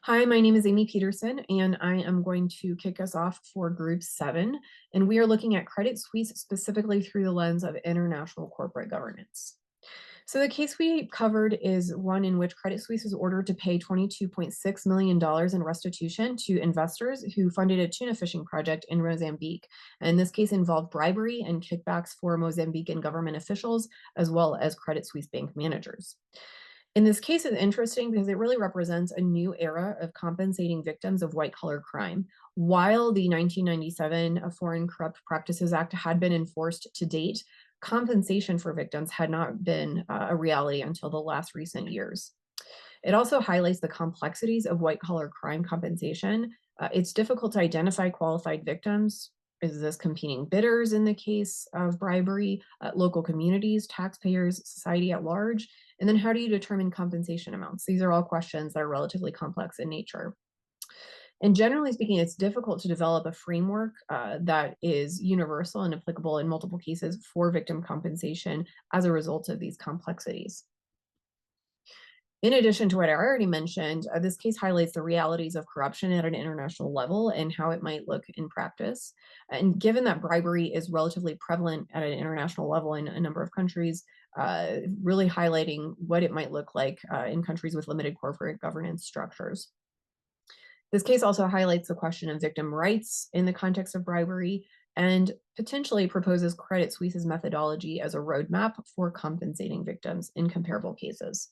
Hi, my name is Amy Peterson, and I am going to kick us off for Group 7. And we are looking at Credit Suisse specifically through the lens of international corporate governance. So, the case we covered is one in which Credit Suisse was ordered to pay $22.6 million in restitution to investors who funded a tuna fishing project in Mozambique. And this case involved bribery and kickbacks for Mozambican government officials, as well as Credit Suisse bank managers. In this case, it's interesting because it really represents a new era of compensating victims of white collar crime. While the 1997 Foreign Corrupt Practices Act had been enforced to date, compensation for victims had not been a reality until the last recent years. It also highlights the complexities of white collar crime compensation. It's difficult to identify qualified victims. Is this competing bidders in the case of bribery, local communities, taxpayers, society at large? And then how do you determine compensation amounts? These are all questions that are relatively complex in nature. And generally speaking, it's difficult to develop a framework that is universal and applicable in multiple cases for victim compensation as a result of these complexities. In addition to what I already mentioned, this case highlights the realities of corruption at an international level and how it might look in practice. And given that bribery is relatively prevalent at an international level in a number of countries, really highlighting what it might look like in countries with limited corporate governance structures. This case also highlights the question of victim rights in the context of bribery and potentially proposes Credit Suisse's methodology as a roadmap for compensating victims in comparable cases.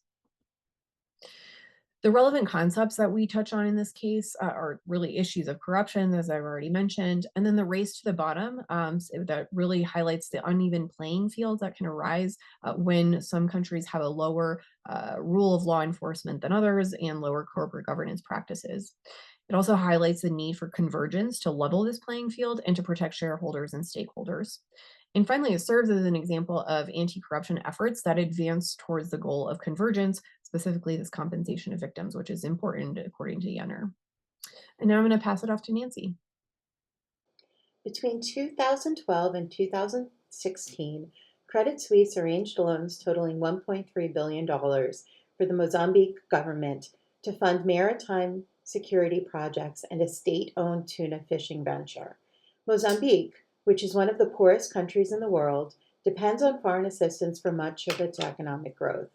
The relevant concepts that we touch on in this case are really issues of corruption, as I've already mentioned, and then the race to the bottom that really highlights the uneven playing field that can arise when some countries have a lower rule of law enforcement than others and lower corporate governance practices. It also highlights the need for convergence to level this playing field and to protect shareholders and stakeholders. And finally, it serves as an example of anti corruption efforts that advance towards the goal of convergence, specifically this compensation of victims, which is important according to Yenner. And now I'm going to pass it off to Nancy. Between 2012 and 2016, Credit Suisse arranged loans totaling $1.3 billion dollars for the Mozambique government to fund maritime security projects and a state owned tuna fishing venture. Mozambique, which is one of the poorest countries in the world, depends on foreign assistance for much of its economic growth.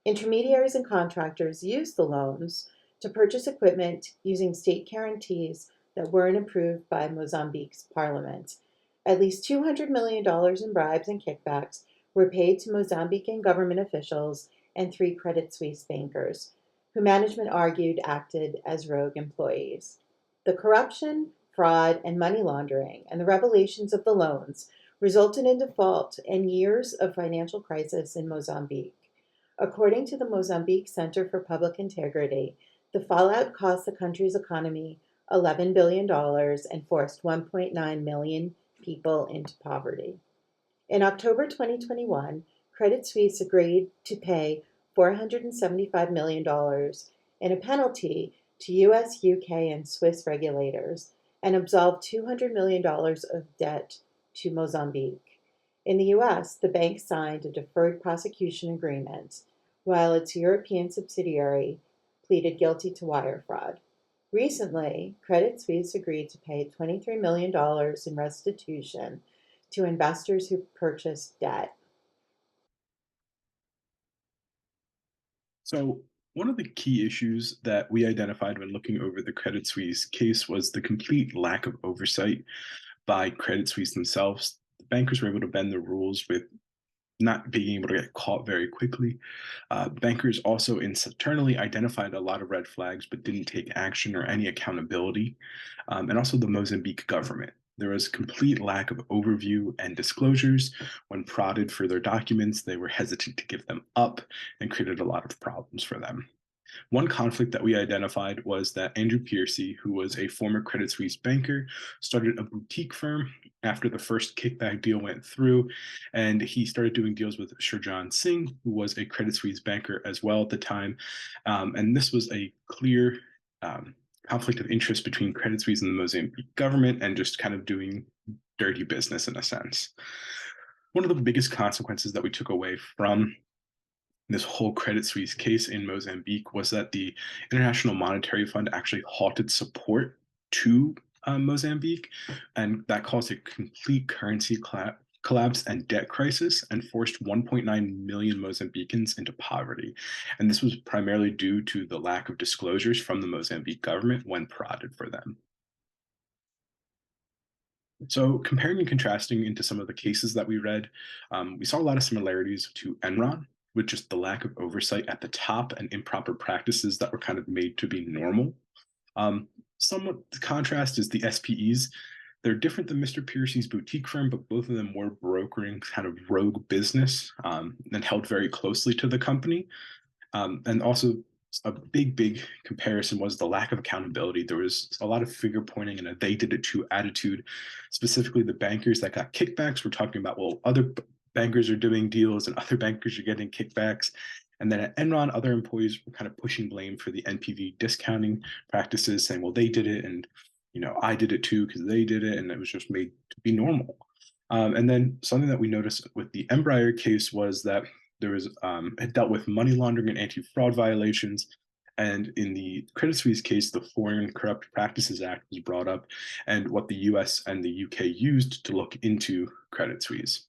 Intermediaries and contractors used the loans to purchase equipment using state guarantees that weren't approved by Mozambique's parliament. At least $200 million in bribes and kickbacks were paid to Mozambican government officials and three Credit Suisse bankers, who management argued acted as rogue employees. The corruption, fraud, and money laundering, and the revelations of the loans resulted in default and years of financial crisis in Mozambique. According to the Mozambique Center for Public Integrity, the fallout cost the country's economy $11 billion and forced 1.9 million people into poverty. In October 2021, Credit Suisse agreed to pay $475 million in a penalty to US, UK, and Swiss regulators and absolved $200 million of debt to Mozambique. In the US, the bank signed a deferred prosecution agreement, while its European subsidiary pleaded guilty to wire fraud. Recently, Credit Suisse agreed to pay $23 million in restitution to investors who purchased debt. So, one of the key issues that we identified when looking over the Credit Suisse case was the complete lack of oversight by Credit Suisse themselves. The bankers were able to bend the rules with not being able to get caught very quickly. Bankers also internally identified a lot of red flags, but didn't take action or any accountability. And also the Mozambique government. There was complete lack of overview and disclosures. When prodded for their documents, they were hesitant to give them up and created a lot of problems for them. One conflict that we identified was that Andrew Piercy, who was a former Credit Suisse banker, started a boutique firm after the first kickback deal went through, and he started doing deals with Shurjan Singh, who was a Credit Suisse banker as well at the time. And this was a clear conflict of interest between Credit Suisse and the Mozambique government and just kind of doing dirty business in a sense. One of the biggest consequences that we took away from this whole Credit Suisse case in Mozambique was that the International Monetary Fund actually halted support to Mozambique, and that caused a complete currency collapse and debt crisis and forced 1.9 million Mozambicans into poverty. And this was primarily due to the lack of disclosures from the Mozambique government when prodded for them. So, comparing and contrasting into some of the cases that we read, we saw a lot of similarities to Enron, with just the lack of oversight at the top and improper practices that were kind of made to be normal. Somewhat the contrast is the SPEs. They're different than Mr. Piercy's boutique firm, but both of them were brokering kind of rogue business and held very closely to the company. And also, a big comparison was the lack of accountability. There was a lot of finger pointing and a they did it too attitude. Specifically, the bankers that got kickbacks were talking about, well, other bankers are doing deals and other bankers are getting kickbacks. And then at Enron, other employees were kind of pushing blame for the NPV discounting practices, saying, well, they did it and I did it too because they did it, and it was just made to be normal. And then something that we noticed with the Embraer case was that there was it dealt with money laundering and anti-fraud violations. And in the Credit Suisse case, the Foreign Corrupt Practices Act was brought up, and what the US and the UK used to look into Credit Suisse.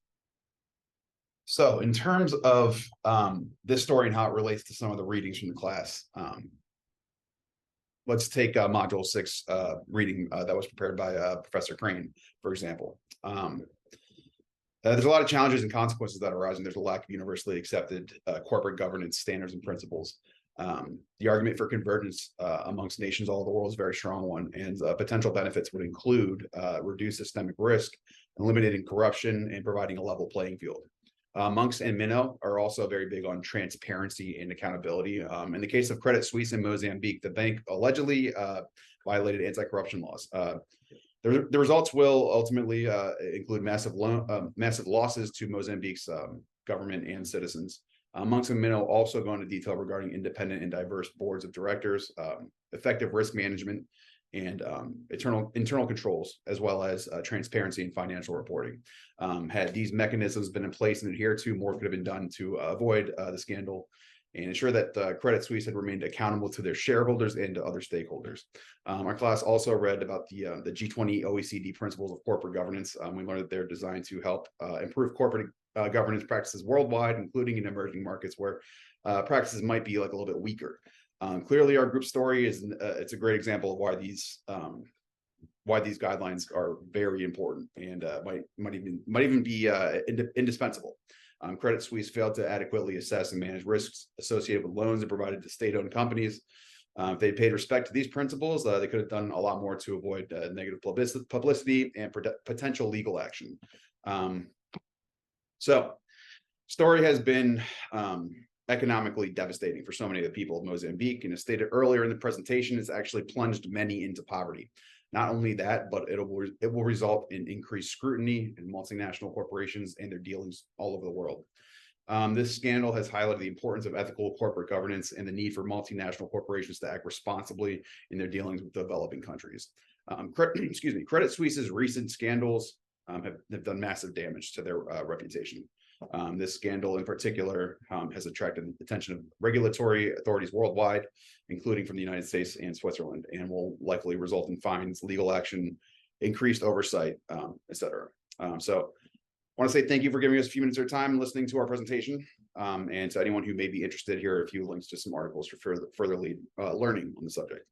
So in terms of this story and how it relates to some of the readings from the class, let's take module 6 reading that was prepared by Professor Crane, for example. There's a lot of challenges and consequences that arise, and there's a lack of universally accepted corporate governance standards and principles. The argument for convergence amongst nations all over the world is a very strong one, and potential benefits would include reduced systemic risk, eliminating corruption, and providing a level playing field. Monks and Minnow are also very big on transparency and accountability. In the case of Credit Suisse in Mozambique, the bank allegedly violated anti-corruption laws. The results will ultimately include massive losses to Mozambique's government and citizens. Monks and Minnow also go into detail regarding independent and diverse boards of directors, effective risk management, and internal controls, as well as transparency and financial reporting. Had these mechanisms been in place and adhered to, more could have been done to avoid the scandal and ensure that Credit Suisse had remained accountable to their shareholders and to other stakeholders. Our class also read about the G20 OECD principles of corporate governance. We learned that they're designed to help improve corporate governance practices worldwide, including in emerging markets where practices might be like a little bit weaker. Clearly, our group story is it's a great example of why these guidelines are very important and might even be indispensable. Credit Suisse failed to adequately assess and manage risks associated with loans and provided to state-owned companies. If they paid respect to these principles, they could have done a lot more to avoid negative publicity and potential legal action. So, story has been economically devastating for so many of the people of Mozambique, and as stated earlier in the presentation, it's actually plunged many into poverty. Not only that, but it will result in increased scrutiny in multinational corporations and their dealings all over the world. This scandal has highlighted the importance of ethical corporate governance and the need for multinational corporations to act responsibly in their dealings with developing countries. Credit Suisse's recent scandals have done massive damage to their reputation. This scandal in particular has attracted the attention of regulatory authorities worldwide, including from the United States and Switzerland, and will likely result in fines, legal action, increased oversight, etc. So I want to say thank you for giving us a few minutes of your time and listening to our presentation. And to anyone who may be interested, here are a few links to some articles for further learning on the subject.